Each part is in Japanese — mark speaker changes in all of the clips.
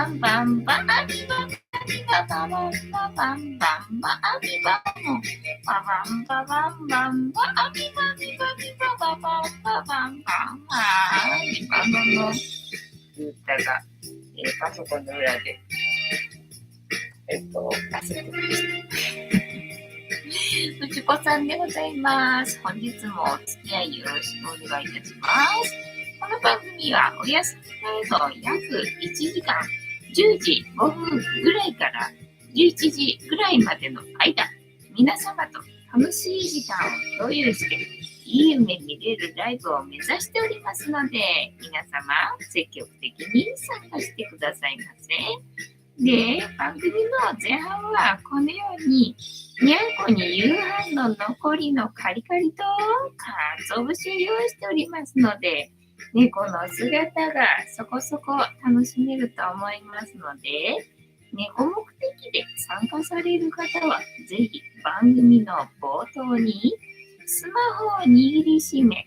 Speaker 1: バンバンバアビバビバババンババンバンバアビバもババンババンバンバアビバビバビバババンババンバン今の歌が、パソコンの裏で焦ってました。うちこさんでございます。本日もお付き合いよろしくお願いいたします。この番組はお休み前の約1時間10時5分ぐらいから11時ぐらいまでの間、皆様と楽しい時間を共有して、いい夢見れるライブを目指しておりますので、皆様積極的に参加してくださいませ。で、番組の前半はこのように、にゃんこに夕飯の残りのカリカリと鰹節を用意しておりますので、猫の姿がそこそこ楽しめると思いますので、猫目的で参加される方は、ぜひ番組の冒頭にスマホを握りしめ、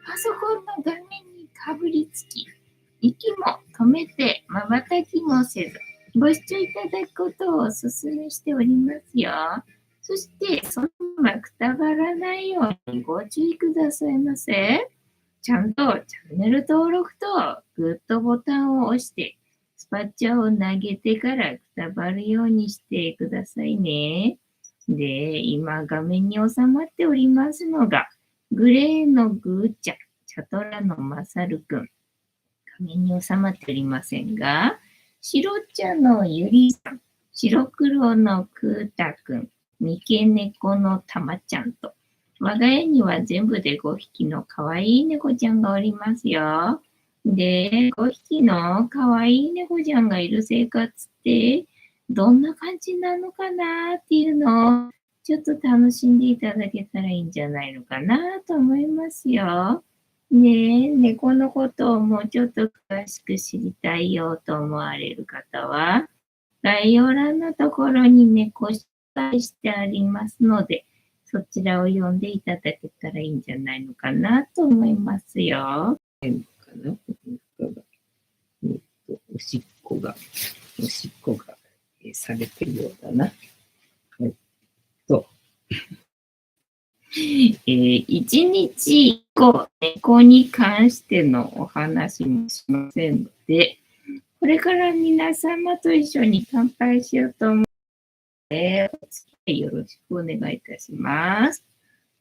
Speaker 1: パソコンの画面にかぶりつき、息も止めて瞬きもせず、ご視聴いただくことをお勧めしておりますよ。そして、そのままくたばらないようにご注意くださいませ。ちゃんとチャンネル登録とグッドボタンを押して、スパチャを投げてからくたばるようにしてくださいね。で、今画面に収まっておりますのが、グレーのグーちゃん、チャトラのマサルくん。画面に収まっておりませんが、白茶のゆりさん、白黒のクータくん、三毛猫のたまちゃんと、我が家には全部で5匹のかわいい猫ちゃんがおりますよ。で、5匹のかわいい猫ちゃんがいる生活ってどんな感じなのかなっていうのをちょっと楽しんでいただけたらいいんじゃないのかなと思いますよ。ねえ、猫のことをもうちょっと詳しく知りたいよと思われる方は、概要欄のところに猫紹介してありますので、そちらを読んでいただけたらいいんじゃないのかなと思いますよ。おしっこがされてるようだな。一日一個猫に関してのお話もしませんので、これから皆様と一緒に乾杯しようと思うので、お付き合いよろしくお願いいたします。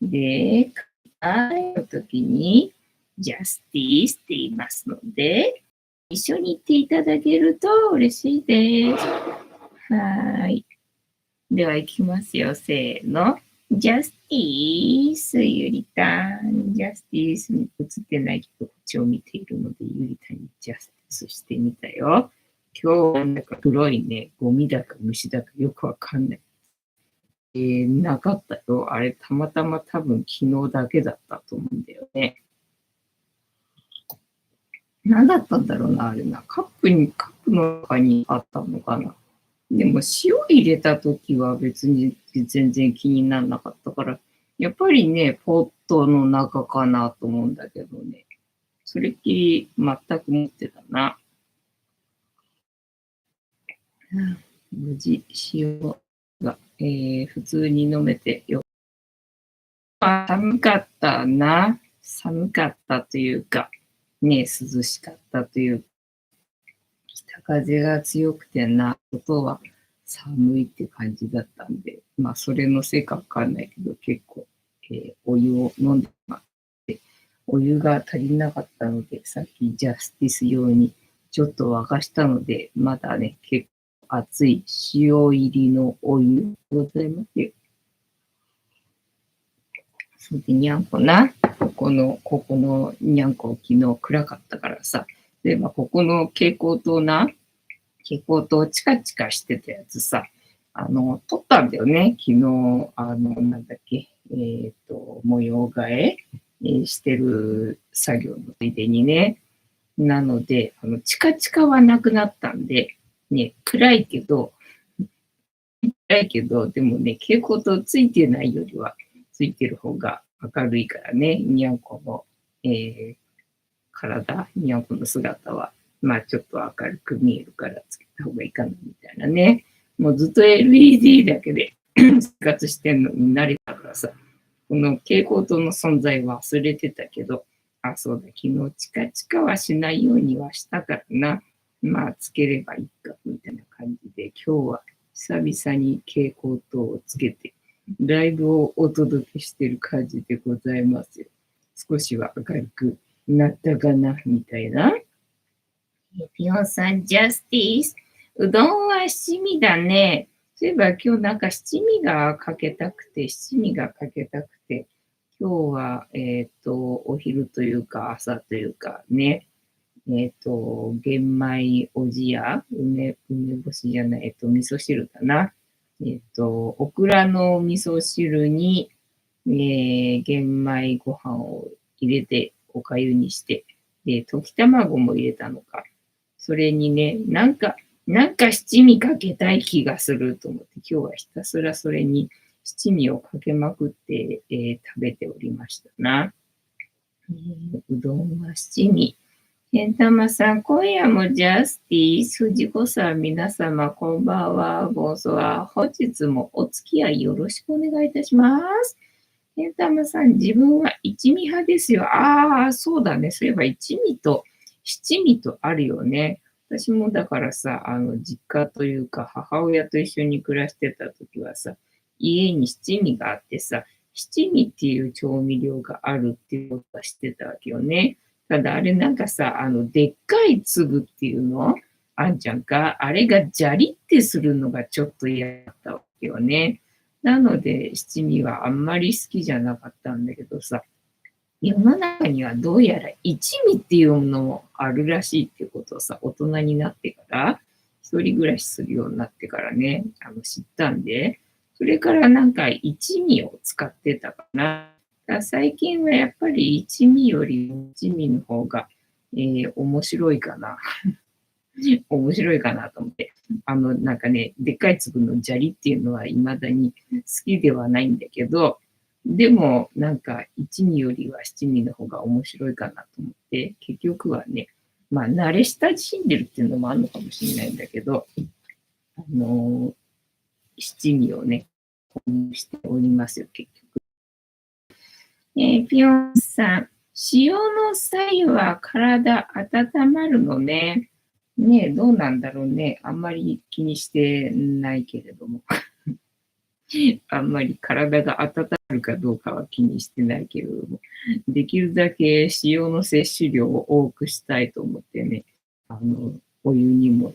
Speaker 1: で、乾杯の時に、ジャスティースって言いますので、一緒に言っていただけると嬉しいです。はい。では、いきますよ。せーの。ジャスティース、ゆりたん。ジャスティースに映ってない人、こっちを見ているので、ゆりたんにジャスティースしてみたよ。今日、なんか黒いね、ゴミだか虫だかよくわかんない。なかったよ。あれ、たまたま多分昨日だけだったと思うんだよね。何だったんだろうな、あれな。カップの中にあったのかな。でも塩入れたときは別に全然気にならなかったから、やっぱりね、ポットの中かなと思うんだけどね。それっきり全く持ってたな。無事、塩が、普通に飲めてよ。寒かったな。寒かったというか、ね、涼しかったという北風が強くてな、外は寒いって感じだったんで、まあ、それのせいかわかんないけど、結構、お湯を飲んでまして、お湯が足りなかったので、さっきジャスティス用にちょっと沸かしたので、まだね、結構熱い塩入りのお湯でございますよ。それでにゃんこな、ここのにゃんこ昨日暗かったからさ、で、まあ、ここの蛍光灯チカチカしてたやつさ、撮ったんだよね。昨日、なんだっけ、模様替えしてる作業のついでにね。なので、チカチカはなくなったんで、ね、暗いけど、でもね、蛍光灯ついてないよりは、ついてる方が明るいからね、にゃんこの、にゃんこの姿は、まあちょっと明るく見えるからつけた方がいいかな、みたいなね。もうずっと LED だけで生活してんのに慣れたからさ、この蛍光灯の存在忘れてたけど、あ、そうだ、昨日チカチカはしないようにはしたからな。まあ、つければいいか、みたいな感じで、今日は久々に蛍光灯をつけて、ライブをお届けしてる感じでございますよ。少しは明るくなったかな、みたいな。ピオンさん、ジャスティス。うどんは七味だね。そういえば今日なんか七味がかけたくて、今日は、お昼というか朝というかね、玄米おじや、梅干しじゃない、味噌汁かな。オクラの味噌汁に、玄米ご飯を入れて、おかゆにして、で、溶き卵も入れたのか。それにね、なんか七味かけたい気がすると思って、今日はひたすらそれに七味をかけまくって、食べておりましたな。うどんは七味。けんたまさん、今夜もジャスティス、藤子さん、皆様、こんばんは、ボンソワ。本日もお付き合いよろしくお願いいたします。けんたまさん、自分は一味派ですよ。ああ、そうだね。そういえば一味と七味とあるよね。私もだからさ、実家というか、母親と一緒に暮らしてた時はさ、家に七味があってさ、七味っていう調味料があるっていうことは知ってたわけよね。ただあれなんかさ、でっかい粒っていうのあんちゃんか、あれがジャリってするのがちょっと嫌だったわけよね。なので、七味はあんまり好きじゃなかったんだけどさ、世の中にはどうやら一味っていうものもあるらしいっていうことをさ、大人になってから、一人暮らしするようになってからね、知ったんで、それからなんか一味を使ってたかな。最近はやっぱり一味よりも一味の方が、面白いかな。面白いかなと思って。なんかね、でっかい粒の砂利っていうのは未だに好きではないんだけど、でも、なんか、一味よりは七味の方が面白いかなと思って、結局はね、まあ、慣れ親しんでるっていうのもあるのかもしれないんだけど、あのー七味をね、購入しておりますよ、結局。ピヨンさん、塩の際は体温まるのね。ねえ、どうなんだろうね。あんまり気にしてないけれども。あんまり体が温まるかどうかは気にしてないけれども。できるだけ塩の摂取量を多くしたいと思ってね、お湯にも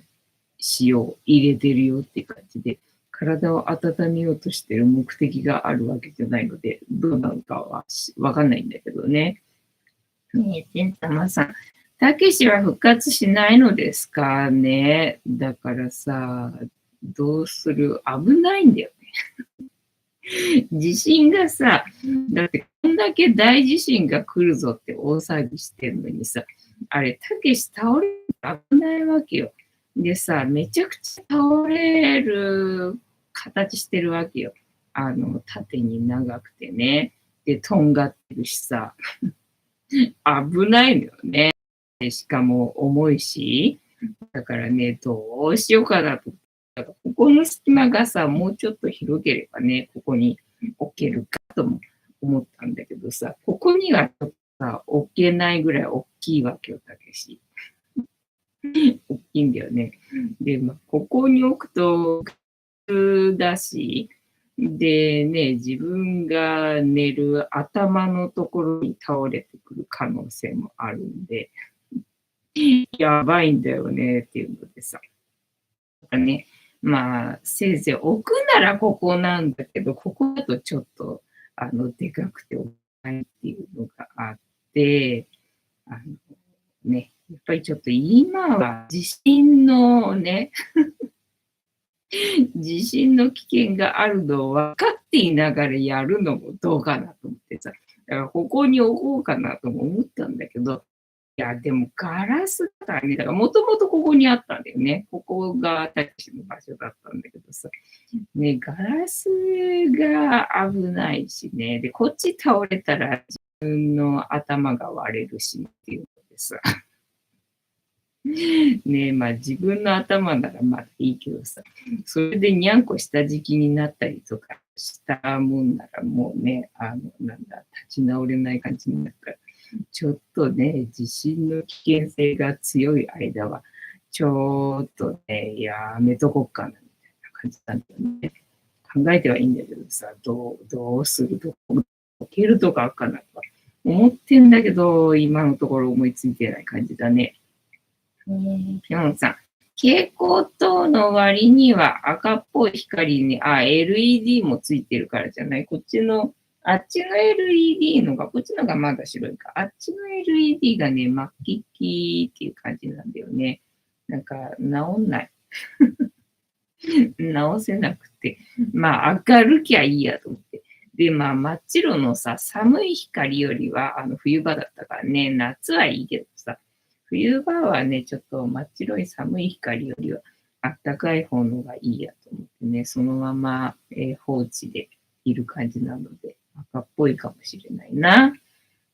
Speaker 1: 塩を入れてるよっていう感じで、体を温めようとしてる目的があるわけじゃないので、どうなのかはわかんないんだけどね。ねえ、てんたまさん。たけしは復活しないのですかね。だからさ、どうする危ないんだよね。地震がさ、だってこんだけ大地震が来るぞって大騒ぎしてるのにさ、あれ、たけし倒れる危ないわけよ。でさ、めちゃくちゃ倒れる形してるわけよ。縦に長くてね。で、とんがってるしさ、危ないのよね。しかも重いし、だからね、どうしようかなと。だからここの隙間がさ、もうちょっと広ければね、ここに置けるかとも思ったんだけどさ、ここにはちょっとさ、置けないぐらい大きいわけよ、たけし。大きいんだよね。で、まあ、ここに置くと、普通だし、でね、自分が寝る頭のところに倒れてくる可能性もあるんで、やばいんだよねっていうのでさ。ね、まあ、せいぜい置くならここなんだけど、ここだとちょっと、でかくて置かないっていうのがあって、あのね、やっぱりちょっと今は地震のね、地震の危険があるのを分かっていながらやるのもどうかなと思ってさ、だからここに置こうかなとも思ったんだけど、いや、でもガラスだからね、だからもともとここにあったんだよね。ここがたけしの場所だったんだけどさ、ね、ガラスが危ないしね、で、こっち倒れたら自分の頭が割れるしっていうのでさ、
Speaker 2: ねえ、まあ自分の頭ならまあいいけどさ、それでにゃんこ下敷きになったりとかしたもんならもうね、なんだ、立ち直れない感じになるから、ちょっとね、地震の危険性が強い間は、ちょっとね、やめとこっかな、みたいな感じなんだよね。考えてはいいんだけどさ、どうするとこけるとかかなとか思ってんだけど、今のところ思いついてない感じだね。ぴょんさん。蛍光灯の割には赤っぽい光に、LED もついてるからじゃない。こっちの、あっちの LED のが、こっちのがまだ白いか。あっちの LED がね、真っ黄っていう感じなんだよね。なんか、直んない。直せなくて。まあ、明るきゃいいやと思って。で、まあ、真っ白のさ、寒い光よりは、冬場だったからね、夏はいいけどさ、冬場はね、ちょっと真っ白い寒い光よりは、あったかい方のがいいやと思ってね、そのまま、放置でいる感じなので、赤っぽいかもしれないな。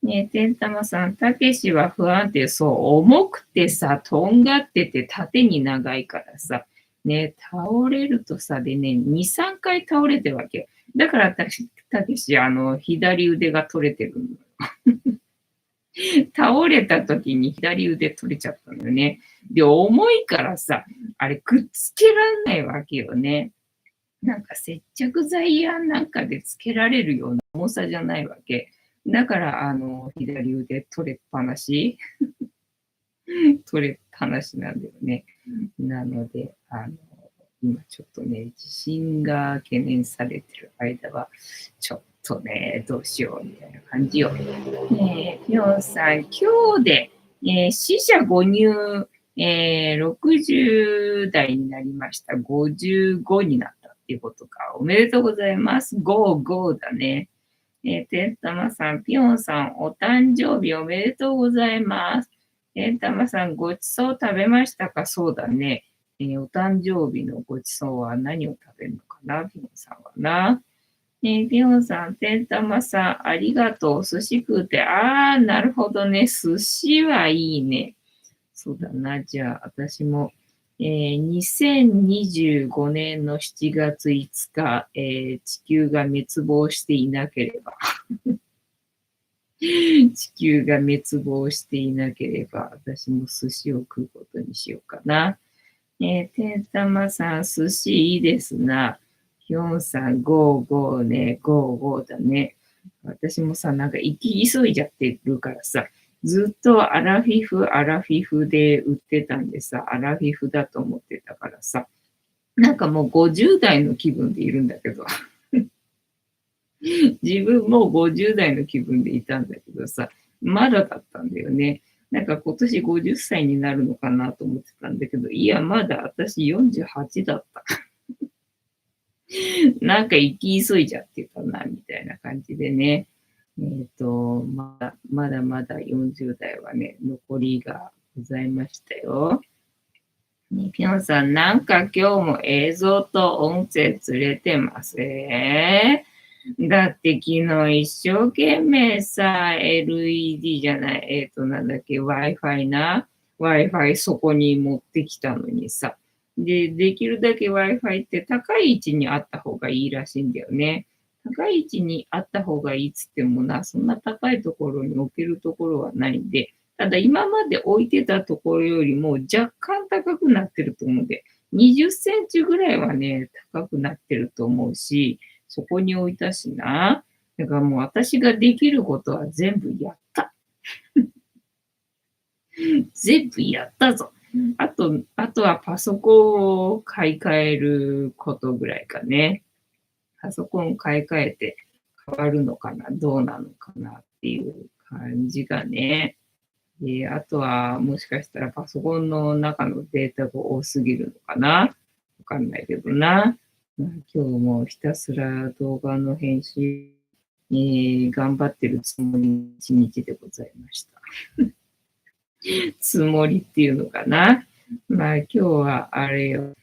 Speaker 2: ねえ、てんたまさん、たけしは不安定、そう、重くてさ、とんがってて縦に長いからさ、ね、倒れるとさ、でね、2、3回倒れてるわけよ。だからたけし、左腕が取れてるの。倒れた時に左腕取れちゃったのよね。で、重いからさ、あれくっつけらんないわけよね。なんか接着剤やなんかでつけられるような重さじゃないわけ。だから、左腕取れっぱなし取れっぱなしなんだよね。なので、今ちょっとね、地震が懸念されてる間は、ちょっとね、どうしようみたいな感じよ。ねえ、ぴょんさん、今日で、死者誤入、60代になりました。55になったっていうことか。おめでとうございます。55だね。てんたまさん、ぴょんさん、お誕生日おめでとうございます。てんたまさん、ごちそう食べましたか？そうだね。お誕生日のごちそうは何を食べるのかな？ぴょんさんはな。ぴょんさん、てんたまさん、ありがとう。寿司食うて。なるほどね。寿司はいいね。そうだな。じゃあ、私も、2025年の7月5日、地球が滅亡していなければ、地球が滅亡していなければ、私も寿司を食うことにしようかな。てんたまさん、寿司いいですな。ひょんさん、ゴーゴーね、ゴーゴーだね。私もさ、なんか生き急いじゃってるからさ、ずっとアラフィフで売ってたんでさ、アラフィフだと思ってたからさ、なんかもう50代の気分でいるんだけど、自分も50代の気分でいたんだけどさ、まだだったんだよね。なんか今年50歳になるのかなと思ってたんだけど、いや、まだ私48だった。なんか生き急いじゃってたな、みたいな感じでね。まだまだ40代はね、残りがございましたよ。ね、ぴょんさん、なんか今日も映像と音声ずれてますだって昨日一生懸命さ、LED じゃない、なんだっけ、Wi-Fi な。Wi-Fi そこに持ってきたのにさ。で、できるだけ Wi-Fi って高い位置にあった方がいいらしいんだよね。高い位置にあった方がいいっつってもな、そんな高いところに置けるところはないんで、ただ今まで置いてたところよりも若干高くなってると思うんで、20センチぐらいはね、高くなってると思うし、そこに置いたしな。だからもう私ができることは全部やった。全部やったぞ。あとはパソコンを買い替えることぐらいかね。パソコンを買い替えて変わるのかな、どうなのかなっていう感じがね。あとはもしかしたらパソコンの中のデータが多すぎるのかな、わかんないけどな。今日もひたすら動画の編集に頑張ってるつもり一日でございました。つもりっていうのかな。まあ今日はあれよ、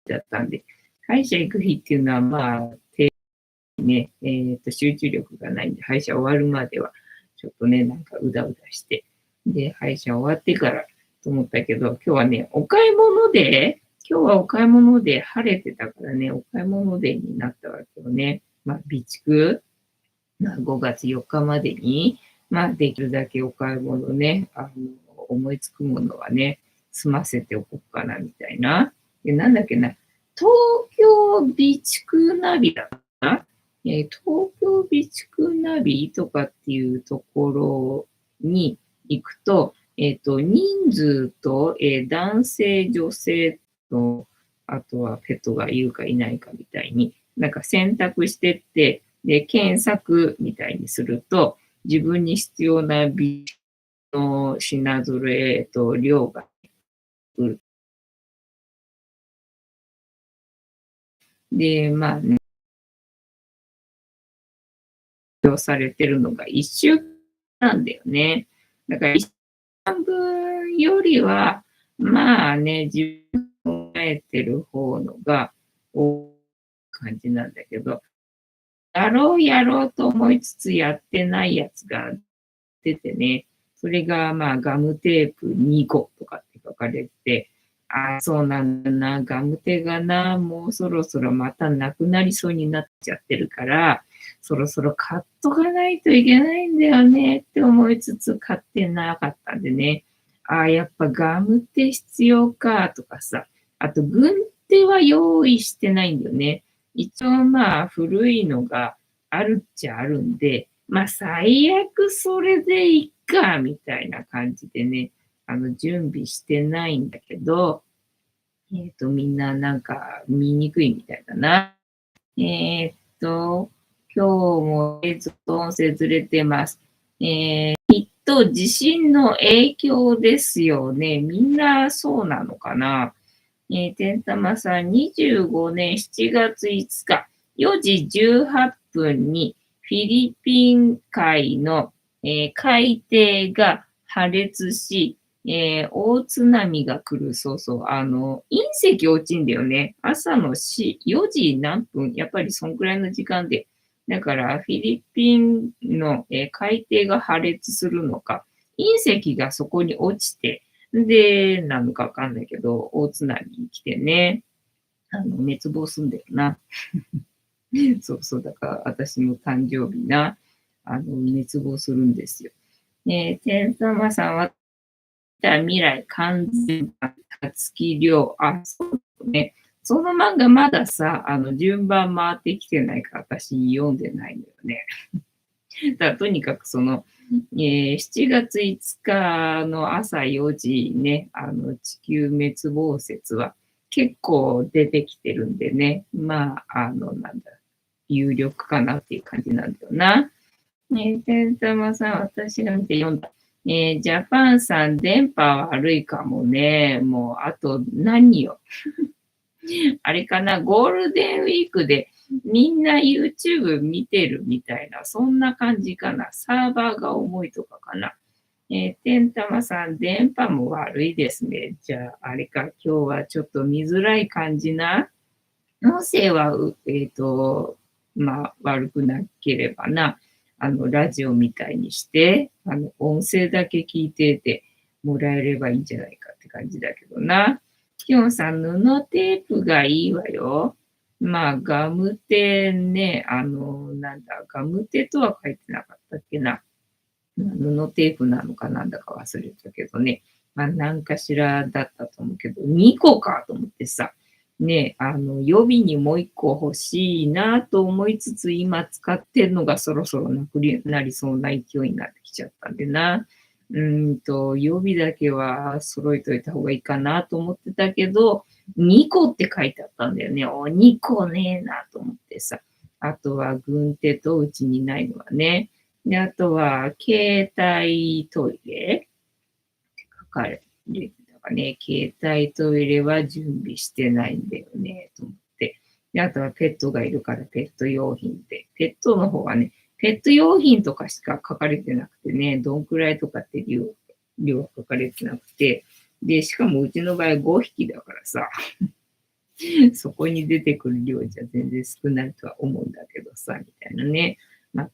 Speaker 2: だったんで、歯医者行く日っていうのはまあ、ね、集中力がないんで、歯医者終わるまでは、ちょっとね、なんかうだうだして、で、歯医者終わってからと思ったけど、今日はね、今日はお買い物で晴れてたからね、お買い物デーになったわけよね。まあ、備蓄、5月4日までに、まあ、できるだけお買い物ね、思いつくものはね、済ませておこうかな、みたいな。で、なんだっけな、東京備蓄ナビだったかな。東京備蓄ナビとかっていうところに行くと、人数と、男性、女性と、あとはペットがいるかいないかみたいに、なんか選択してって、で、検索みたいにすると、自分に必要な備蓄の品揃えと量が来る。で、まあ、表されてるのが1週間なんだよね。だから1週間分よりは、まあね、自分が考えてる方のが多い感じなんだけど、やろうと思いつつやってないやつが出てね、それがまあガムテープ2個とかって書かれてて、ああ、そうなんだな、ガムテがな、もうそろそろまたなくなりそうになっちゃってるから、そろそろ買っとかないといけないんだよねって思いつつ買ってなかったんでね、ああ、やっぱガムテ必要かとかさ、あと軍手は用意してないんだよね。一応まあ古いのがあるっちゃあるんで、まあ最悪それでいっか、みたいな感じでね、準備してないんだけど、みんななんか見にくいみたいだな。えーっと、今日も映像と音声ずれてます。きっと地震の影響ですよね。みんなそうなのかな。てんたまさん、25年7月5日、4時18分にフィリピン海の、海底が破裂し、大津波が来る。そうそう。隕石落ちんだよね。朝の4時何分、やっぱりそんくらいの時間で。だから、フィリピンの、海底が破裂するのか、隕石がそこに落ちて、で、なのかわかんないけど、大津波に来てね、滅亡すんだよな。そうそう、だから私の誕生日な、滅亡するんですよ。天様さんは、未来完全版、たつきりょう。あ、そうね。その漫画まださ、順番回ってきてないから私読んでないのよね。だからとにかくその、7月5日の朝4時ね、地球滅亡説は結構出てきてるんでね、まあ、なんだ、有力かなっていう感じなんだよな。天玉さん、私が見て読んだ。ジャパンさん、電波悪いかもね。もう、あと何よ。あれかな、ゴールデンウィークでみんな YouTube 見てるみたいな、そんな感じかな。サーバーが重いとかかな。てんたまさん、電波も悪いですね。じゃあ、あれか、今日はちょっと見づらい感じな。音声は、まあ、悪くなければな、ラジオみたいにして、音声だけ聞いててもらえればいいんじゃないかって感じだけどな。きょんさん、布テープがいいわよ。まあ、ガムテね、なんだ、ガムテとは書いてなかったっけな。布テープなのかなんだか忘れたけどね。まあ、何かしらだったと思うけど、2個かと思ってさ。ね、予備にもう1個欲しいなと思いつつ、今使ってるのがそろそろなくなりそうな勢いになってきちゃったんでな。予備だけは揃えといた方がいいかなと思ってたけど、2個って書いてあったんだよね。2個ねえなと思ってさ。あとは軍手とうちにないのはね。で、あとは、携帯トイレって書かれてたかね。携帯トイレは準備してないんだよね、と思って。で、あとはペットがいるからペット用品で。ペットの方はね、ペット用品とかしか書かれてなくてね、どんくらいとかって量は書かれてなくて、で、しかもうちの場合5匹だからさ、そこに出てくる量じゃ全然少ないとは思うんだけどさ、みたいなね。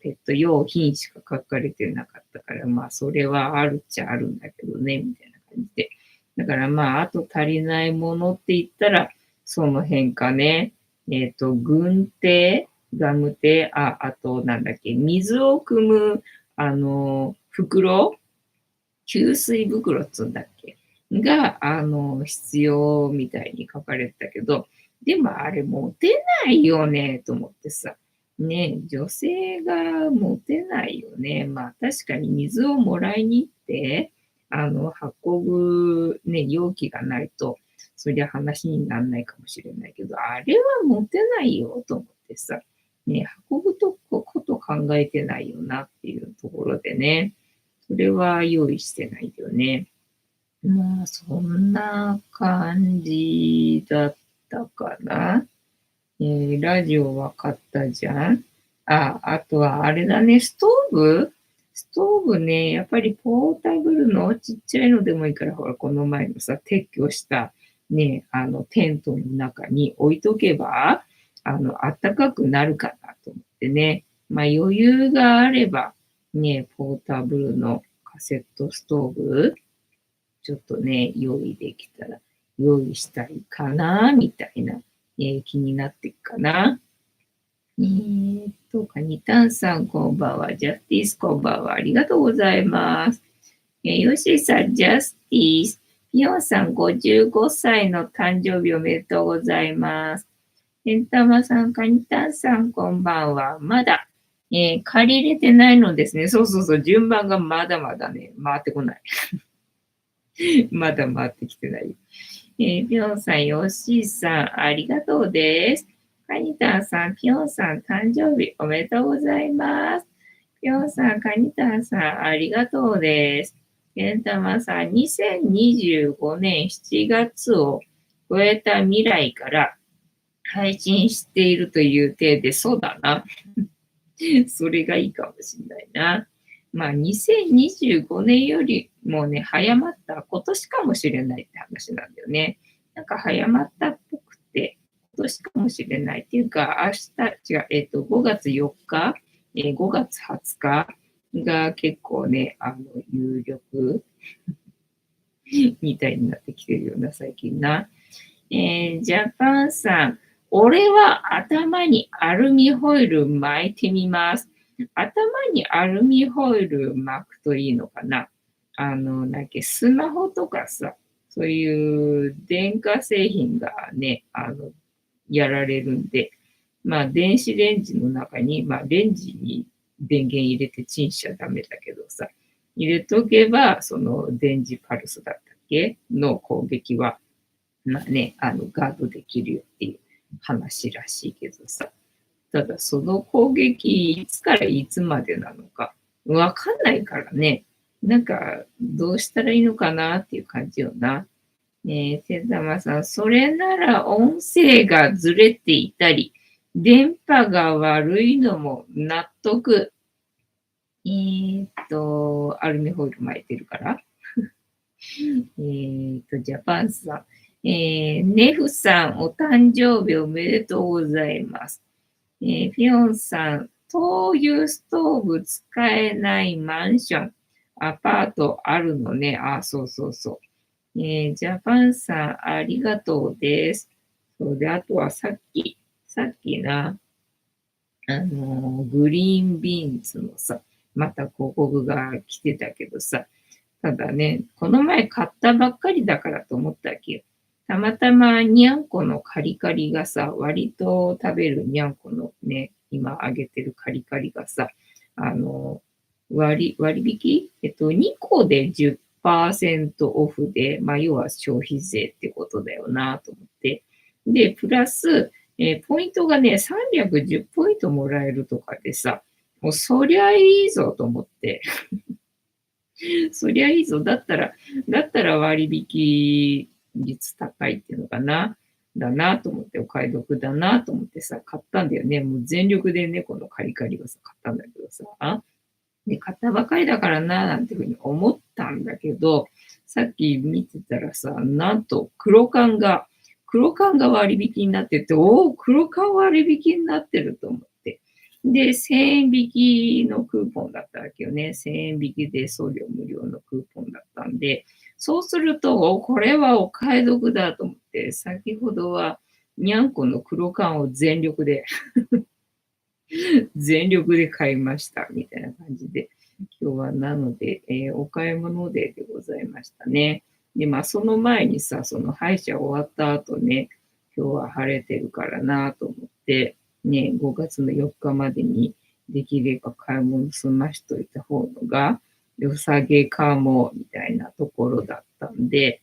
Speaker 2: ペット用品しか書かれてなかったから、それはあるっちゃあるんだけどね、みたいな感じで。だからあと足りないものって言ったら、その辺かね。軍手、ガム手、あとなんだっけ、水を汲む、袋給水袋っつうんだっけが、必要みたいに書かれてたけど、でもあれ持てないよね、と思ってさ。ね、女性が持てないよね。確かに水をもらいに行って、運ぶね、容器がないと、そりゃ話にならないかもしれないけど、あれは持てないよ、と思ってさ。ね、運ぶこと考えてないよなっていうところでね。それは用意してないよね。そんな感じだったかな。ラジオわかったじゃん。あとはあれだね、ストーブね、やっぱりポータブルのちっちゃいのでもいいから、ほら、この前のさ、撤去したね、テントの中に置いとけば、暖かくなるかなと思ってね。余裕があれば、ね、ポータブルのカセットストーブ、ちょっとね、用意できたら、用意したいかな、みたいな、気になっていくかな。カニタンさん、こんばんは。ジャスティス、こんばんは。ありがとうございます。ヨッシーさん、ジャスティス。ピヨンさん、55歳の誕生日おめでとうございます。ケンタマさん、カニタンさん、こんばんは。まだ、借り入れてないのですね。そうそうそう、順番がまだまだね、回ってこない。まだ回ってきてない。ピョンさん、ヨッシーさん、ありがとうです。カニタンさん、ピョンさん、誕生日おめでとうございます。ピョンさん、カニタンさん、ありがとうです。ケンタマさん、2025年7月を超えた未来から配信しているという体で、そうだな。それがいいかもしれないな。2025年よりもね、早まった今年かもしれないって話なんだよね。なんか早まったっぽくて、今年かもしれないっていうか、違う、5月4日、5月20日が結構ね、有力みたいになってきてるような最近な。ジャパンさん、俺は頭にアルミホイル巻いてみます。頭にアルミホイル巻くといいのかな。スマホとかさ、そういう電化製品がね、やられるんで、電子レンジの中に、レンジに電源入れてチンしちゃダメだけどさ、入れとけば、その電磁パルスだったっけの攻撃はガードできるよっていう話らしいけどさ。ただ、その攻撃、いつからいつまでなのか、わかんないからね。どうしたらいいのかなっていう感じよな。セザマさん、それなら音声がずれていたり、電波が悪いのも納得。アルミホイル巻いてるから。ジャパンさん。ネフさん、お誕生日おめでとうございます。フィオンさん、灯油ストーブ使えないマンション、アパートあるのね。そうそうそう。ジャパンさん、ありがとうです。そうで、あとはさっきな、グリーンビーンズのさ、また広告が来てたけどさ、ただね、この前買ったばっかりだからと思ったわけよ。たまたまにゃんこのカリカリがさ、割と食べるにゃんこのね、今あげてるカリカリがさ、割引2個で10%オフで、要は消費税ってことだよなと思って。で、プラス、ポイントがね、310ポイントもらえるとかでさ、もうそりゃいいぞと思って。そりゃいいぞ。だったら割引率高いっていうのかな。だなと思って、お買い得だなと思ってさ、買ったんだよね。もう全力でね、このカリカリをさ、買ったんだけどさ。で、買ったばかりだからな、なんていうふうに思ったんだけど、さっき見てたらさ、なんと黒缶が割引になってて、黒缶割引になってると思って。で、1000円引きのクーポンだったわけよね。1000円引きで送料無料のクーポンだったんで、そうすると、これはお買い得だと思って、先ほどはにゃんこの黒缶を全力で買いましたみたいな感じで、今日はなので、お買い物デーでございましたね。で、まあ、その前にさ、その歯医者終わった後ね、今日は晴れてるからなと思って、ね、5月の4日までにできれば買い物済ましといた方のが良さげかも、みたいなところだったんで、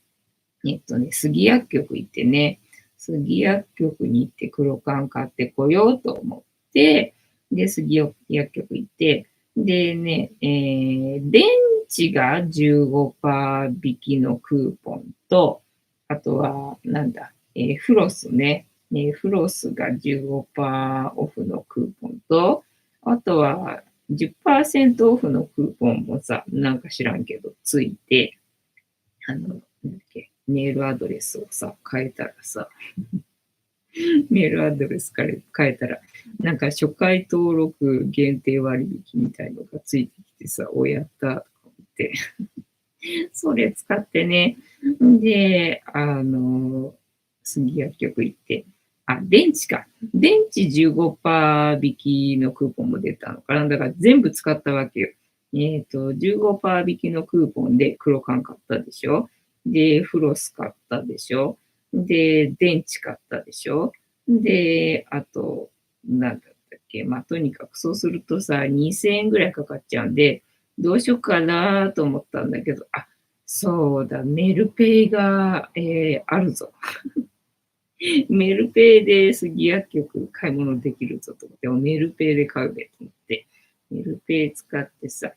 Speaker 2: 杉薬局行ってね、杉薬局に行って黒缶買ってこようと思って、で、杉薬局行って、でね、電池が15%引きのクーポンと、あとは、なんだ、フロスね、フロスが15%オフのクーポンと、あとは10%オフのクーポンもさ、なんか知らんけど、ついて、なんだっけ、メールアドレスをさ、変えたらさ、メールアドレスから変えたら、なんか初回登録限定割引みたいのがついてきてさ、おやったとか思って、それ使ってね、で、杉薬局行って、電池か。電池15%引きのクーポンも出たのかな。だから全部使ったわけよ。15%引きのクーポンで黒缶買ったでしょ。で、フロス買ったでしょ。で、電池買ったでしょ。で、あと、なんだったっけ。まあ、とにかくそうするとさ、2000円ぐらいかかっちゃうんで、どうしようかなと思ったんだけど、そうだ、メルペイが、あるぞ。メルペイで杉薬局買い物できるぞと思って、メルペイで買うべと思って、メルペイ使ってさ、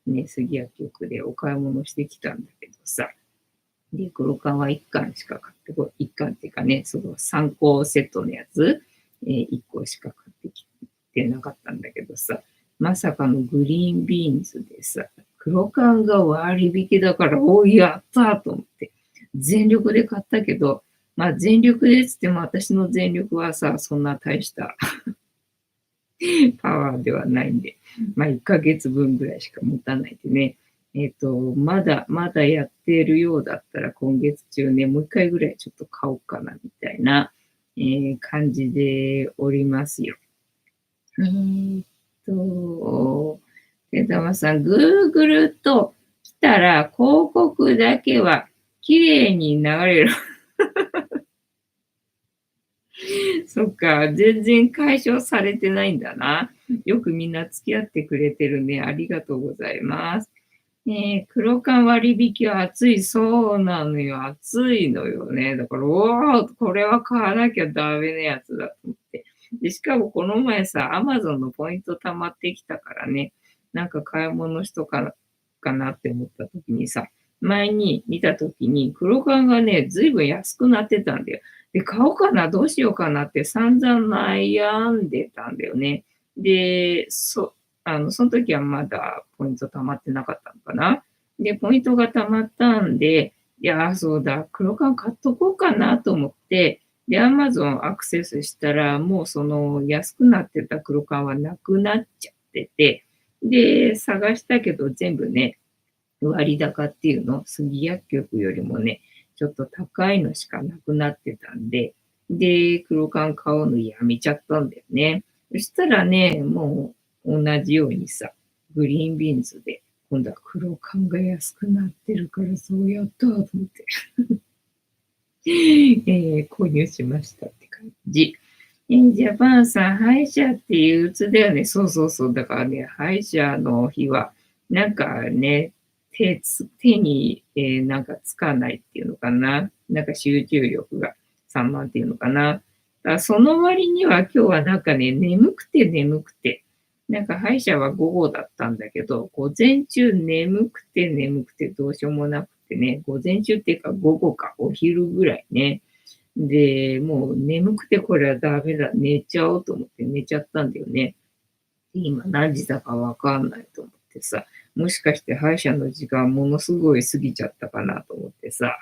Speaker 2: ね、杉薬局でお買い物してきたんだけどさ、で、黒缶は1巻しか買ってこ1巻っていうかね、その3個セットのやつ、1個しか買ってきてなかったんだけどさ、まさかのグリーンビーンズでさ、黒缶が割引だから、おい、やったと思って、全力で買ったけど、まあ全力でつっても私の全力はさ、そんな大したパワーではないんで、まあ1ヶ月分ぐらいしか持たないでね。まだやってるようだったら今月中ね、もう1回ぐらいちょっと買おうかなみたいな、感じでおりますよ。えーっ手玉さん、Google と来たら広告だけは綺麗に流れる。そっか、全然解消されてないんだな。よくみんな付き合ってくれてるね。ありがとうございます。黒缶割引は暑い。そうなのよ。暑いのよね。だから、おお、これは買わなきゃダメなやつだと思って。で、しかもこの前さ、アマゾンのポイント貯まってきたからね、なんか買い物しとかなって思った時にさ、前に見た時に黒缶がね、ずいぶん安くなってたんだよ。で、買おうかな、どうしようかなって散々悩んでたんだよね。で、その時はまだポイント貯まってなかったのかな。で、ポイントが貯まったんで、いや、そうだ、黒缶買っとこうかなと思って、で、アマゾンアクセスしたら、もうその安くなってた黒缶はなくなっちゃってて、で、探したけど全部ね、割高っていうの、杉薬局よりもね、ちょっと高いのしかなくなってたんで、で、黒缶買うのやめちゃったんだよね。そしたらね、もう同じようにさ、グリーンビーンズで、今度は黒缶が安くなってるから、そうやったと思って、購入しましたって感じ。ジャパンさん、歯医者って憂鬱だよね。そうそうそう。だからね、歯医者の日は、なんかね、手に、なんかつかないっていうのかな。なんか集中力が散漫っていうのかな。だからその割には今日はなんかね、眠くて。なんか歯医者は午後だったんだけど、午前中眠くてどうしようもなくてね、午前中っていうか午後か、お昼ぐらいね。で、もう眠くてこれはダメだ、寝ちゃおうと思って寝ちゃったんだよね。今何時だかわかんないと思ってさ、もしかして歯医者の時間ものすごい過ぎちゃったかなと思ってさ、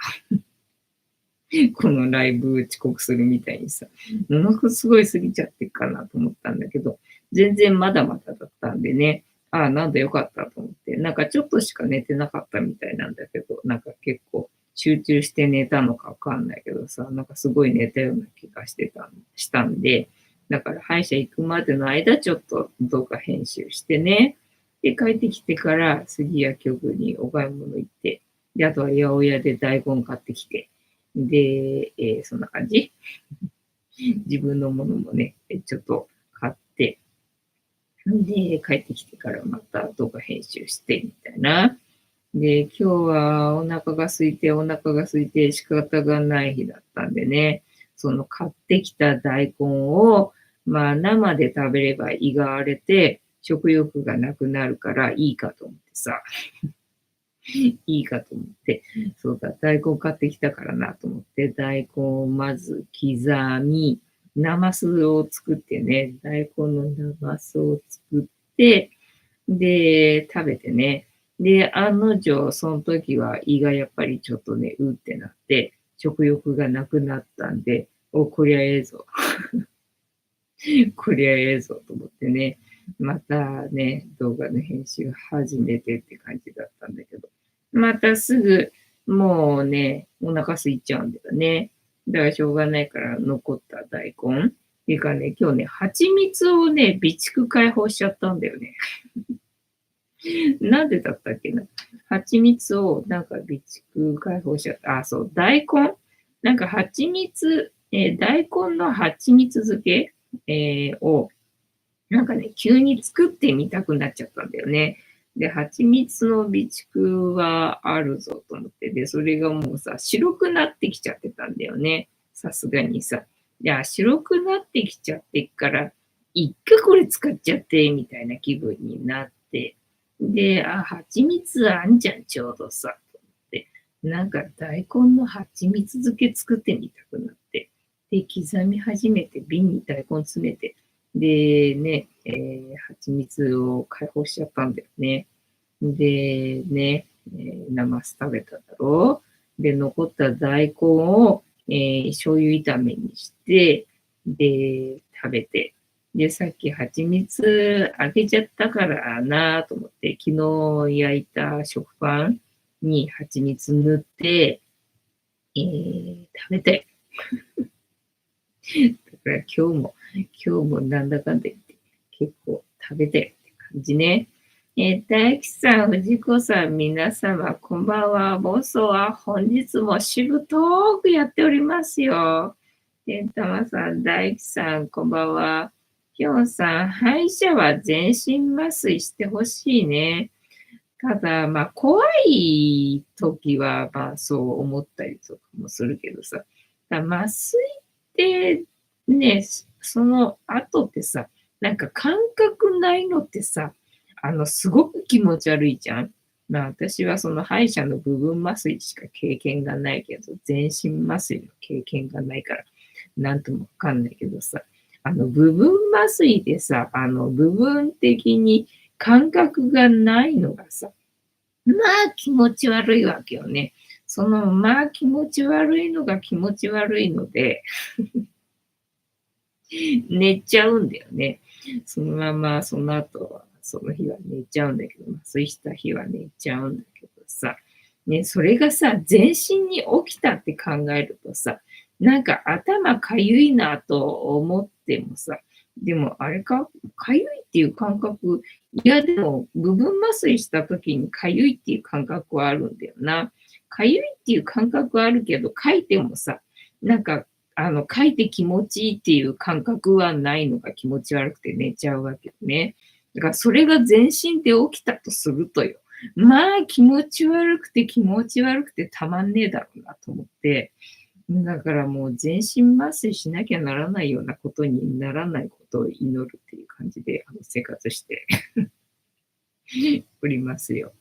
Speaker 2: このライブ遅刻するみたいにさ、ものすごい過ぎちゃってるかなと思ったんだけど、全然まだまだだったんでね、ああ、なんだよかったと思って、なんかちょっとしか寝てなかったみたいなんだけど、なんか結構集中して寝たのかわかんないけどさ、なんかすごい寝たような気がしたんで、だから歯医者行くまでの間ちょっと動画編集してね、で、帰ってきてから杉薬局にお買い物行って、で、あとは八百屋で大根買ってきて、で、そんな感じ。自分のものもね、ちょっと買って、で、帰ってきてからまた動画編集してみたいな。で、今日はお腹が空いて仕方がない日だったんでね、その買ってきた大根を、まあ生で食べれば胃が荒れて食欲がなくなるからいいかと思ってさ、いいかと思って、そうだ、大根買ってきたからなと思って、大根をまず刻み、なますを作ってね、大根のなますを作って、で、食べてね。で、案の定、その時は胃がやっぱりちょっとね、うってなって、食欲がなくなったんで、お、こりゃええぞ。こりゃええぞと思ってね、またね、動画の編集始めてって感じだったんだけど、またすぐ、もうね、お腹空いちゃうんだよね。だからしょうがないから残った大根。っていうかね、今日ね、蜂蜜をね、備蓄解放しちゃったんだよね。なんでだったっけな。蜂蜜をなんか備蓄解放しちゃった。あ、そう、大根。なんか蜂蜜、大根の蜂蜜漬け、を、なんかね、急に作ってみたくなっちゃったんだよね。で、蜂蜜の備蓄はあるぞと思って、で、それがもうさ、白くなってきちゃってたんだよね。さすがにさ。いや、白くなってきちゃってっから、一回これ使っちゃって、みたいな気分になって、で、あ、蜂蜜あんじゃん、ちょうどさ、と思って。なんか大根の蜂蜜漬け作ってみたくなって。で、刻み始めて、瓶に大根詰めて、でね、蜂蜜を解放しちゃったんだよね。で、ね、ナマス食べただろう。で、残った大根を、醤油炒めにして、で、食べて。で、さっき蜂蜜開けちゃったからなと思って、昨日焼いた食パンに蜂蜜塗って、食べて。だから今日もなんだかんだ言って結構食べてって感じね。大吉さん、藤子さん、皆様、こんばんは。ボスは本日もしぶとくやっておりますよ。たまさん、大吉さん、こんばんは。きょんさん、歯医者は全身麻酔してほしいね。ただ、まあ、怖い時は、まあ、そう思ったりとかもするけどさ、麻酔ってね、その後ってさ、なんか感覚ないのってさ、すごく気持ち悪いじゃん。まあ私はその歯医者の部分麻酔しか経験がないけど、全身麻酔の経験がないから、なんともわかんないけどさ、部分麻酔でさ、部分的に感覚がないのがさ、まあ気持ち悪いわけよね。まあ気持ち悪いのが気持ち悪いので、寝ちゃうんだよね。そのまま、その後は、その日は寝ちゃうんだけど、麻酔した日は寝ちゃうんだけどさ、ね、それがさ、全身に起きたって考えるとさ、なんか頭かゆいなと思ってもさ、でもあれか、かゆいっていう感覚、いやでも部分麻酔した時にかゆいっていう感覚はあるんだよな。かゆいっていう感覚はあるけど、書いてもさ、なんか書いて気持ちいいっていう感覚はないのが気持ち悪くて寝ちゃうわけよね。だからそれが全身で起きたとするとよ。まあ気持ち悪くて気持ち悪くてたまんねえだろうなと思って。だからもう全身麻酔しなきゃならないようなことにならないことを祈るっていう感じで生活しておりますよ。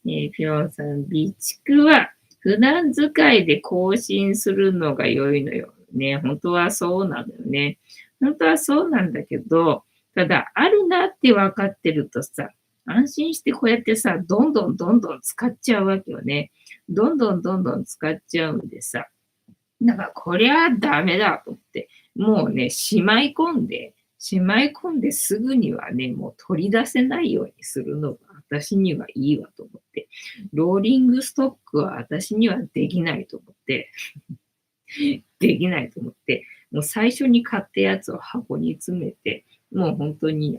Speaker 2: ピョンさん、備蓄は普段使いで更新するのが良いのよ。ね、本当はそうなんだよね。本当はそうなんだけど、ただ、あるなって分かってるとさ、安心してこうやってさ、どんどんどんどん使っちゃうわけよね。どんどんどんどん使っちゃうんでさ、だからこりゃダメだと思って、もうね、しまい込んで、しまい込んですぐにはね、もう取り出せないようにするのが私にはいいわと思って、ローリングストックは私にはできないと思って、できないと思って、もう最初に買ったやつを箱に詰めて、もう本当に、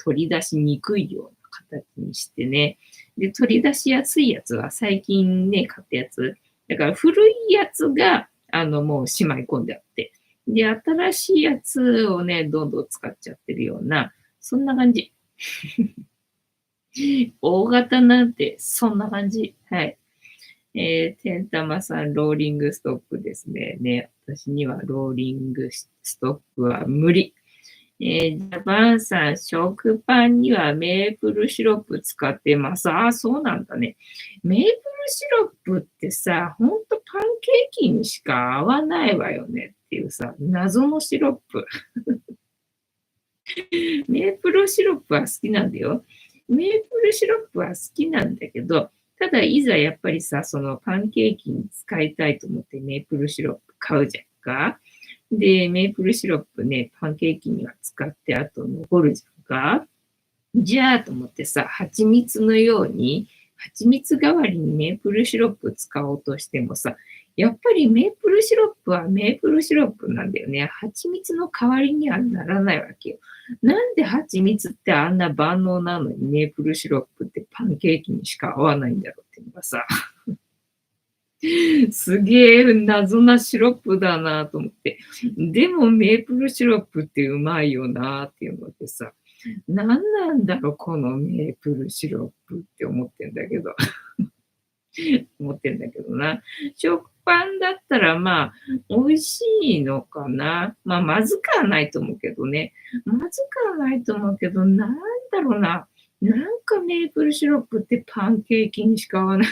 Speaker 2: 取り出しにくいような形にしてね。で、取り出しやすいやつは最近ね、買ったやつ。だから古いやつが、もうしまい込んであって。で、新しいやつをね、どんどん使っちゃってるような、そんな感じ。大型なんて、そんな感じ。はい。てんたまさん、ローリングストックですね。ね、私にはローリングストックは無理。ジャパンさん、食パンにはメープルシロップ使ってます。ああ、そうなんだね。メープルシロップってさ、ほんとパンケーキにしか合わないわよねっていうさ、謎のシロップ。メープルシロップは好きなんだよ。メープルシロップは好きなんだけど、ただいざやっぱりさ、そのパンケーキに使いたいと思ってメープルシロップ買うじゃんか。で、メープルシロップね、パンケーキには使ってあと残るじゃんか。じゃあと思ってさ、蜂蜜のように、蜂蜜代わりにメープルシロップ使おうとしてもさ、やっぱりメープルシロップはメープルシロップなんだよね。蜂蜜の代わりにはならないわけよ。なんで蜂蜜ってあんな万能なのにメープルシロップってパンケーキにしか合わないんだろうっていうのがさ、すげえ謎なシロップだなと思って。でもメープルシロップってうまいよなっていうのでさ、何なんだろう、このメープルシロップって思ってんだけど。思ってんだけどな。食パンだったらまあ、美味しいのかな。まあ、まずくはないと思うけどね。まずくはないと思うけど、なんだろうな。なんかメープルシロップってパンケーキにしか合わない、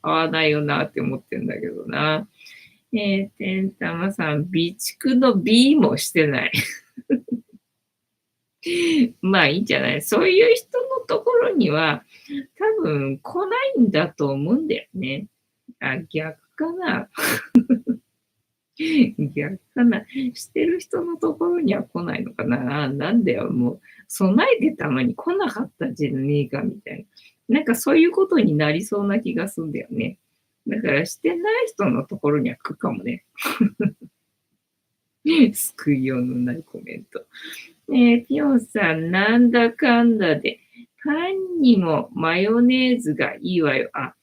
Speaker 2: 合わないよなって思ってんだけどな。てんたまさん、備蓄の B もしてない。まあいいんじゃない。そういう人のところには多分来ないんだと思うんだよね。あ、逆かな。逆かな。してる人のところには来ないのかな。なんだよ、もう、備えてたのに来なかったじゃねえか、みたいな。なんかそういうことになりそうな気がするんだよね。だからしてない人のところには来るかもね。救いようのないコメント。ピヨンさん、なんだかんだで、パンにもマヨネーズがいいわよ。あ、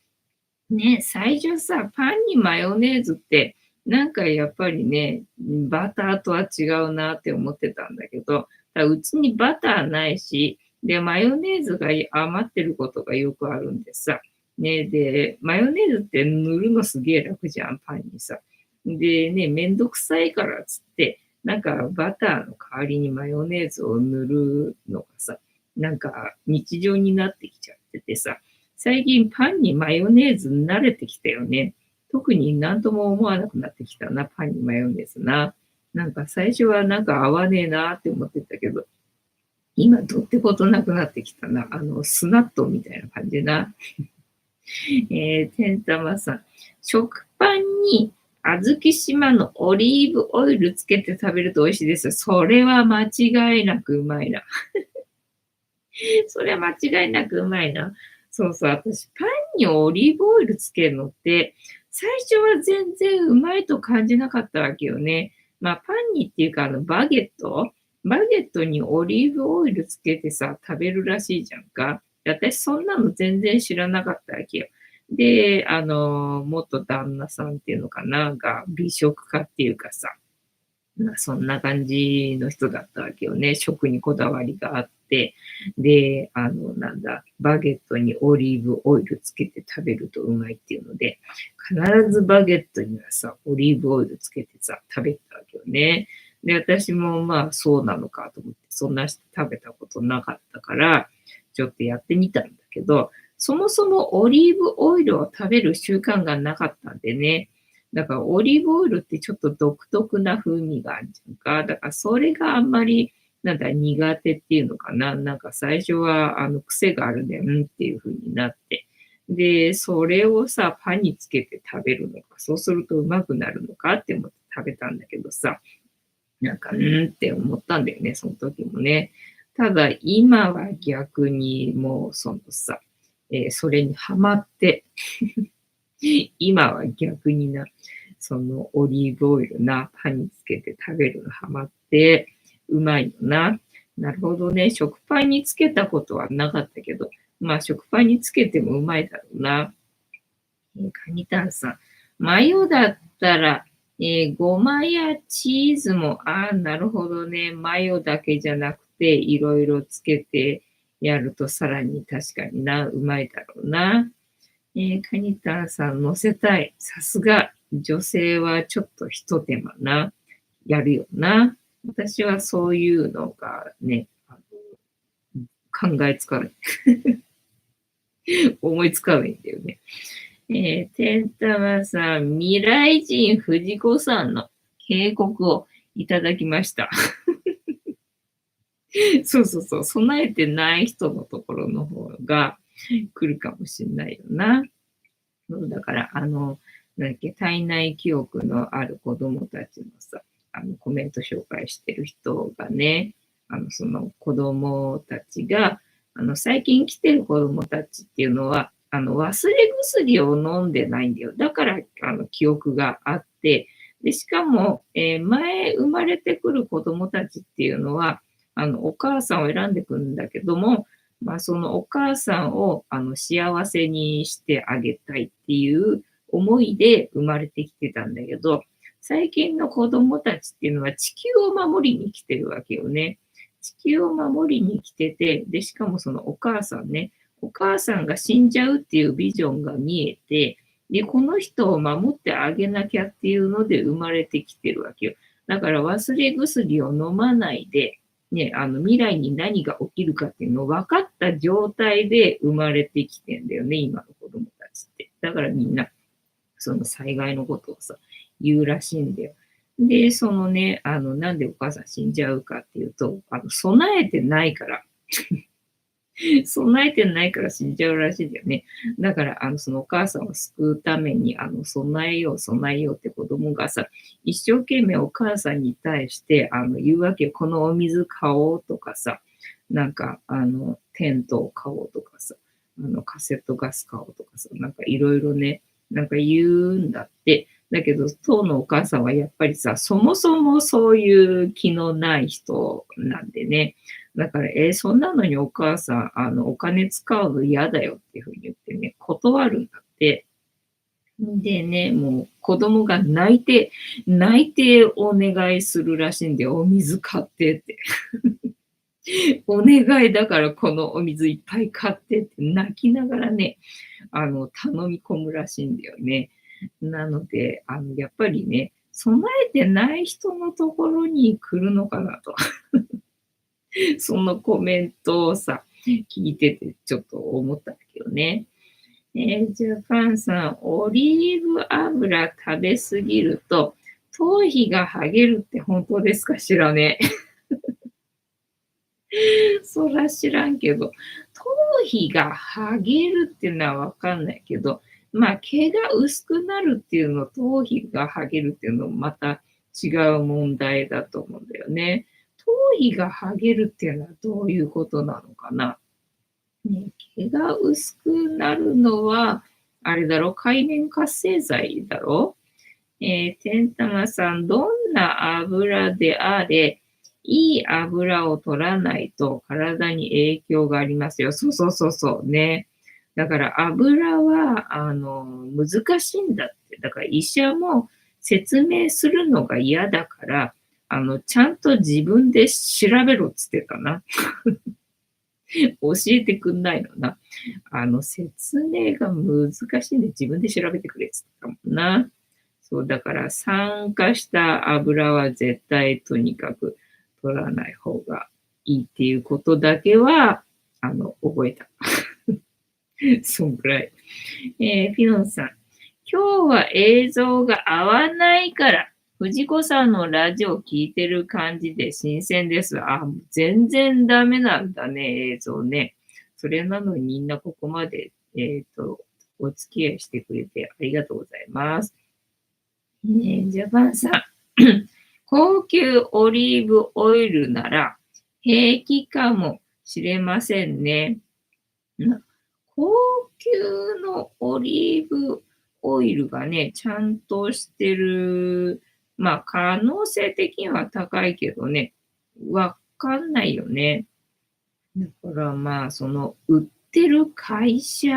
Speaker 2: ね、最初さ、パンにマヨネーズって、なんかやっぱりね、バターとは違うなって思ってたんだけど、うちにバターないし、で、マヨネーズが余ってることがよくあるんでさ。ね、で、マヨネーズって塗るのすげえ楽じゃん、パンにさ。でね、めんどくさいからっつって、なんかバターの代わりにマヨネーズを塗るのがさ、なんか日常になってきちゃっててさ、最近パンにマヨネーズ慣れてきたよね。特に何とも思わなくなってきたな、パンにマヨネーズな。なんか最初はなんか合わねえなって思ってたけど、今どってことなくなってきたな。スナットみたいな感じな。てんたまさん。食パンに小豆島のオリーブオイルつけて食べると美味しいです。それは間違いなくうまいな。それは間違いなくうまいな。そうそう、私、パンにオリーブオイルつけるのって、最初は全然うまいと感じなかったわけよね。まあ、パンにっていうか、バゲットにオリーブオイルつけてさ、食べるらしいじゃんか。私、そんなの全然知らなかったわけよ。で、元旦那さんっていうのかな、が美食家っていうかさ、まあ、そんな感じの人だったわけよね。食にこだわりがあって。で、バゲットにオリーブオイルつけて食べるとうまいっていうので、必ずバゲットにはさ、オリーブオイルつけてさ、食べたわけよね。で、私もまあそうなのかと思って、そんな食べたことなかったから、ちょっとやってみたんだけど、そもそもオリーブオイルを食べる習慣がなかったんでね、だからオリーブオイルってちょっと独特な風味があるじゃんか。だからそれがあんまり、苦手っていうのかな。なんか最初は癖があるね、っていう風になって。で、それをさ、パンにつけて食べるのか、そうするとうまくなるのかって思って食べたんだけどさ、なんか、って思ったんだよね、その時もね。ただ、今は逆にもう、そのさ、それにハマって、今は逆にな、そのオリーブオイルな、パンにつけて食べるのハマって、うまいよな。なるほどね。食パンにつけたことはなかったけど、まあ食パンにつけてもうまいだろうな。カニタンさん。マヨだったら、ごまやチーズも、なるほどね。マヨだけじゃなくて、いろいろつけてやるとさらに確かにな、うまいだろうな。カニタンさん乗せたい。さすが、女性はちょっと一手間な。やるよな。私はそういうのがね、考えつかない。思いつかないんだよね。てんたまさん、未来人藤子さんの警告をいただきました。そうそうそう、備えてない人のところの方が来るかもしれないよな。だから、なんだっけ、体内記憶のある子供たちのさ、コメント紹介してる人がね、その子供たちが、最近来てる子供たちっていうのは、忘れ薬を飲んでないんだよ。だから、記憶があって、で、しかも、前生まれてくる子供たちっていうのは、お母さんを選んでくるんだけども、まあ、そのお母さんを幸せにしてあげたいっていう思いで生まれてきてたんだけど、最近の子供たちっていうのは地球を守りに来てるわけよね。地球を守りに来てて、で、しかもそのお母さんね、お母さんが死んじゃうっていうビジョンが見えて、で、この人を守ってあげなきゃっていうので生まれてきてるわけよ。だから忘れ薬を飲まないで、ね、未来に何が起きるかっていうのを分かった状態で生まれてきてんだよね、今の子供たちって。だからみんな、その災害のことをさ、言うらしいんだよ。で、そのね、なんでお母さん死んじゃうかっていうと、備えてないから、備えてないから死んじゃうらしいんだよね。だから、そのお母さんを救うために、備えよう、備えようって子供がさ、一生懸命お母さんに対して、言うわけよ。このお水買おうとかさ、なんか、テントを買おうとかさ、カセットガス買おうとかさ、なんかいろいろね、なんか言うんだって。だけど、当のお母さんはやっぱりさ、そもそもそういう気のない人なんでね。だから、そんなのにお母さん、お金使うの嫌だよっていうふうに言ってね、断るんだって。でね、もう子供が泣いてお願いするらしいんで、お水買ってって。お願いだからこのお水いっぱい買ってって泣きながらね、頼み込むらしいんだよね。なので、やっぱりね、備えてない人のところに来るのかなと。そのコメントをさ、聞いててちょっと思ったんだけどね。ジャパンさん、オリーブ油食べすぎると、頭皮が剥げるって本当ですか？知らねえ。そら知らんけど、頭皮が剥げるっていうのはわかんないけど、まあ、毛が薄くなるっていうのと頭皮が剥げるっていうのもまた違う問題だと思うんだよね。頭皮が剥げるっていうのはどういうことなのかな。ね、毛が薄くなるのは、あれだろ、界面活性剤だろ。てんたまさん、どんな油であれ、いい油を取らないと体に影響がありますよ。そうそうそうそうね。だから油は、難しいんだって。だから医者も説明するのが嫌だから、ちゃんと自分で調べろっつってたな。教えてくんないのな。説明が難しいんで自分で調べてくれっつったもんな。そう、だから酸化した油は絶対とにかく取らない方がいいっていうことだけは、覚えた。そんくらい。フィノンさん。今日は映像が合わないから、藤子さんのラジオ聞いてる感じで新鮮です。全然ダメなんだね、映像ね。それなのにみんなここまで、お付き合いしてくれてありがとうございます。ジャパンさん。高級オリーブオイルなら平気かもしれませんね。高級のオリーブオイルがね、ちゃんとしてる、まあ、可能性的には高いけどね、わかんないよね。だからまあ、売ってる会社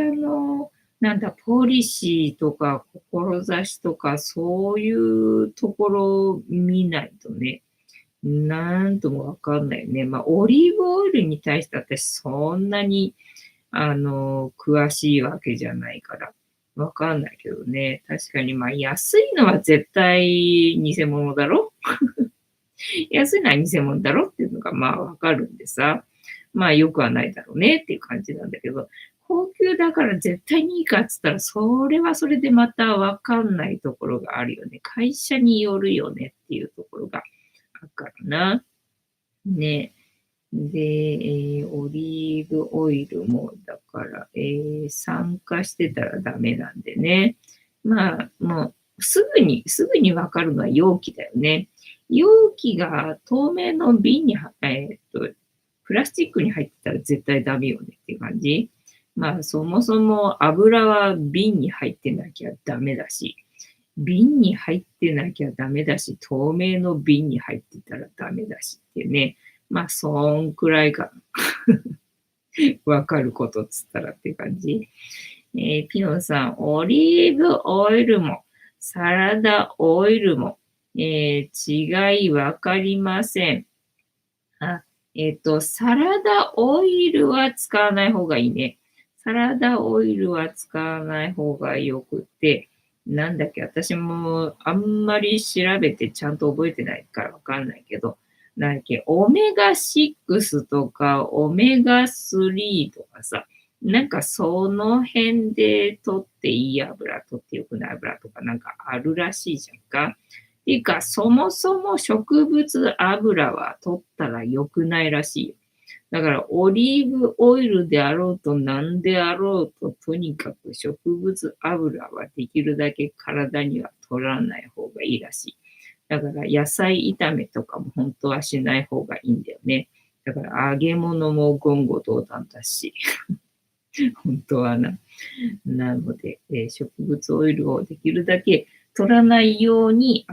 Speaker 2: の、なんだ、ポリシーとか志とか、そういうところを見ないとね、なんともわかんないよね。まあ、オリーブオイルに対して私そんなに、詳しいわけじゃないから、わかんないけどね。確かに、まあ、安いのは絶対偽物だろ安いのは偽物だろっていうのが、まあ、わかるんでさ。まあ、良くはないだろうねっていう感じなんだけど、高級だから絶対にいいかっつったら、それはそれでまたわかんないところがあるよね。会社によるよねっていうところがあるからな。ね。で、オリーブオイルも、だから、酸化してたらダメなんでね。まあ、もう、すぐにわかるのは容器だよね。容器が透明の瓶にプラスチックに入ってたら絶対ダメよねっていう感じ。まあ、そもそも油は瓶に入ってなきゃダメだし、瓶に入ってなきゃダメだし、透明の瓶に入ってたらダメだしっていうね。まあ、そんくらいかな。わかることっつったらって感じ。ピノさん、オリーブオイルも、サラダオイルも、違いわかりません。あ、サラダオイルは使わない方がいいね。サラダオイルは使わない方がよくて、なんだっけ、私もあんまり調べてちゃんと覚えてないからわかんないけど、なんだっけ、オメガ6とかオメガ3とかさ、なんかその辺で取っていい油、取ってよくない油とかなんかあるらしいじゃんか。ていうか、そもそも植物油は取ったら良くないらしいよ。だから、オリーブオイルであろうと何であろうと、とにかく植物油はできるだけ体には取らない方がいいらしい。だから、野菜炒めとかも本当はしない方がいいんだよね。だから、揚げ物も言語道断だし、本当はな。なので、植物オイルをできるだけ取らないように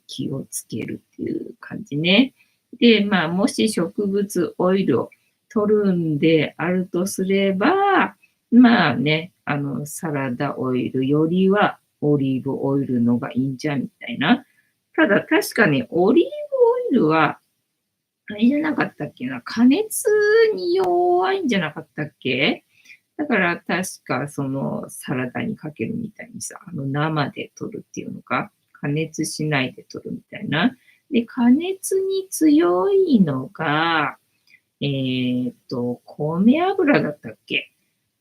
Speaker 2: 気をつけるっていう感じね。で、まあ、もし植物オイルを取るんであるとすれば、まあね、サラダオイルよりはオリーブオイルのがいいんじゃみたいな。ただ確かにオリーブオイルは、あれじゃなかったっけな、加熱に弱いんじゃなかったっけ。だから確かそのサラダにかけるみたいにさ、生で取るっていうのか、加熱しないで取るみたいな。で、加熱に強いのが、米油だったっけ。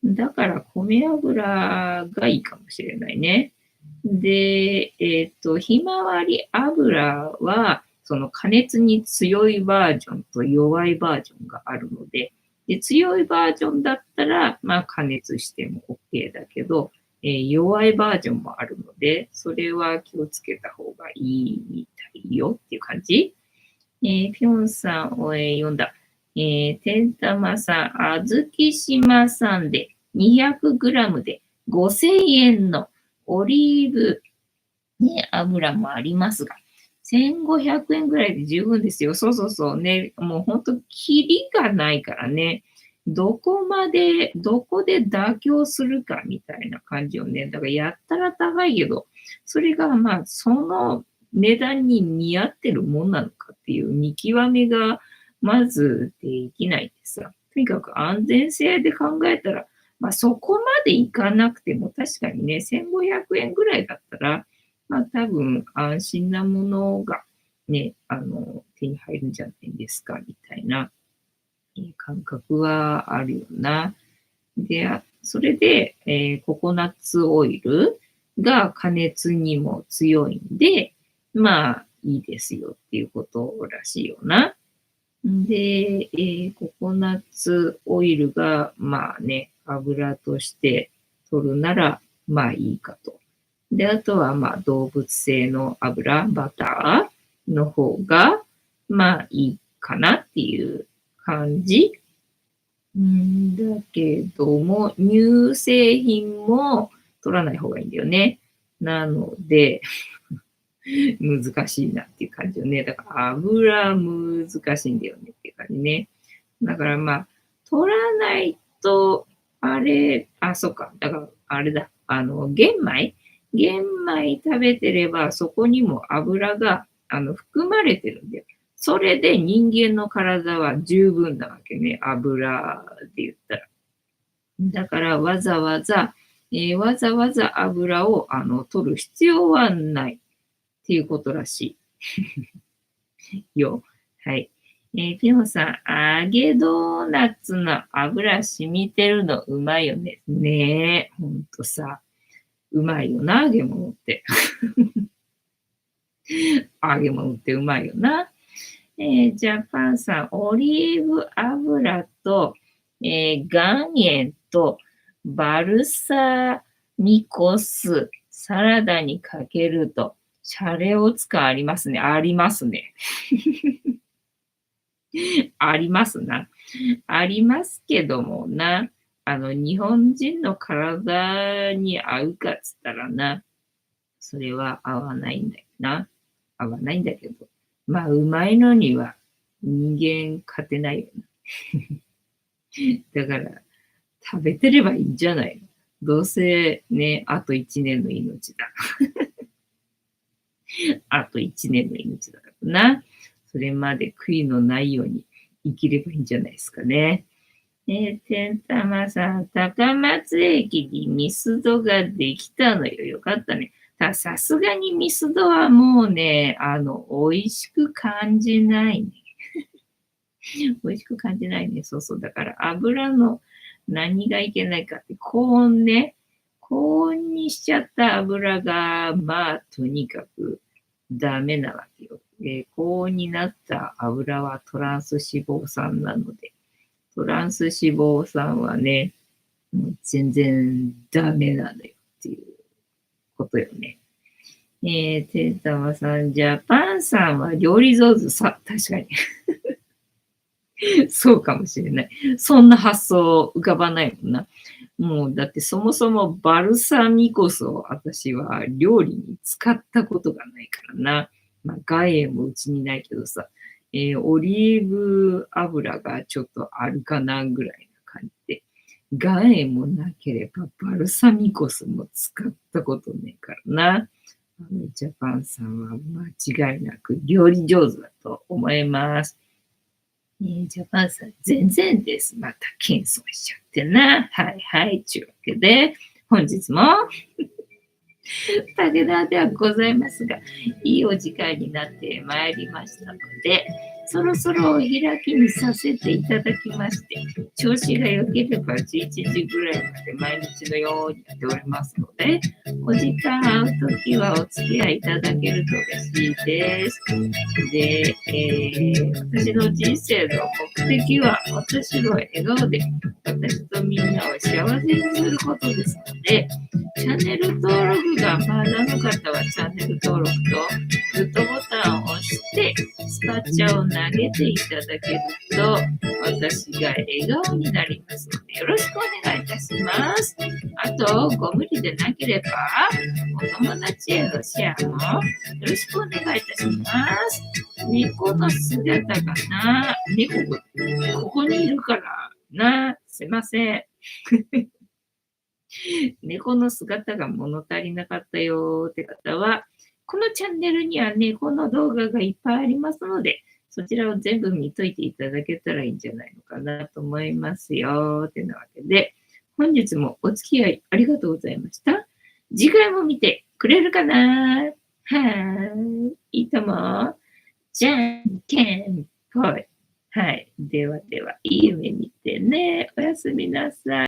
Speaker 2: だから米油がいいかもしれないね。で、ひまわり油は、その加熱に強いバージョンと弱いバージョンがあるので、で強いバージョンだったら、まあ加熱しても OK だけど、弱いバージョンもあるので、それは気をつけた方がいいみたいよっていう感じ。ぴょんさんを、読んだ。てんたまさん、あずきしまさんで 200g で5000円のオリーブ、ね、油もありますが、1500円ぐらいで十分ですよ。そうそうそうね。もう本当、キリがないからね。どこで妥協するかみたいな感じよね。だからやったら高いけど、それがまあ、その値段に見合ってるもんなのかっていう見極めがまずできないでさ。とにかく安全性で考えたら、まあそこまでいかなくても確かにね、1500円ぐらいだったら、まあ多分安心なものがね、手に入るんじゃないですか、みたいな感覚はあるよな。で、それで、ココナッツオイルが加熱にも強いんで、まあいいですよっていうことらしいよな。で、ココナッツオイルが、まあね、油として取るなら、まあいいかと。で、あとはまあ動物性の油、バターの方が、まあいいかなっていう感じ。だけども、乳製品も取らない方がいいんだよね。なので、難しいなっていう感じよね。だから油難しいんだよねっていう感じね。だからまあ、取らないと、そうか。だからあれだ。玄米食べてれば、そこにも油が、含まれてるんだよ。それで人間の体は十分なわけね。油で言ったら。だからわざわざ油を取る必要はないっていうことらしいよ。はい。ピモさん、揚げドーナツの油染みてるのうまいよね。ねえ、ほんとさ、うまいよな、揚げ物って。揚げ物ってうまいよな。ジャパンさん、オリーブ油と、岩塩とバルサミコ酢、サラダにかけると、シャレオツ感ありますね。ありますね。ありますな。ありますけどもな。日本人の体に合うかっつったらな、それは合わないんだよな。合わないんだけど。まあ、うまいのには人間勝てないよな。だから、食べてればいいんじゃないの。どうせね、あと1年の命だ。あと1年の命だからな。それまで悔いのないように生きればいいんじゃないですかね。天玉さん、高松駅にミスドができたのよ。よかったね。さすがにミスドはもうね、美味しく感じないね。美味しく感じないね。そうそう。だから油の何がいけないかって、高温ね。高温にしちゃった油が、まあ、とにかくダメなわけよ。高温になった油はトランス脂肪酸なので、トランス脂肪酸はね、もう全然ダメなのよっていうことよね。てんたまさん、ジャパンさんは料理上手さ、確かに。そうかもしれない。そんな発想浮かばないもんな。もう、だってそもそもバルサミコ酢を私は料理に使ったことがないからな。まあ、岩塩もうちにないけどさ、オリーブ油がちょっとあるかなぐらいな感じで。岩塩もなければバルサミコ酢も使ったことねえからな。ジャパンさんは間違いなく料理上手だと思います。ジャパンさん、全然です。また謙遜しちゃってな。はいはい。というわけで、本日も武田ではございますが、いいお時間になってまいりましたので、そろそろお開きにさせていただきまして、調子が良ければ11時ぐらいまで毎日のようにやっておりますので、お時間合うときはお付き合いいただけると嬉しいです。で、私の人生の目的は私の笑顔で私とみんなを幸せにすることですので、チャンネル登録がまだの方はチャンネル登録とグッドボタンを押してスパチャを投げていただけると私が笑顔になりますのでよろしくお願いいたします。あと、ご無理でなければお友達へのシェアもよろしくお願いいたします。猫の姿がな、猫がここにいるからな、すいません。猫の姿が物足りなかったよって方は、このチャンネルには猫の動画がいっぱいありますので、そちらを全部見といていただけたらいいんじゃないのかなと思いますよ。ってなわけで、本日もお付き合いありがとうございました。次回も見てくれるかな？はーい。いいとも。じゃんけんぽい。はい。ではでは、いい夢見てね。おやすみなさい。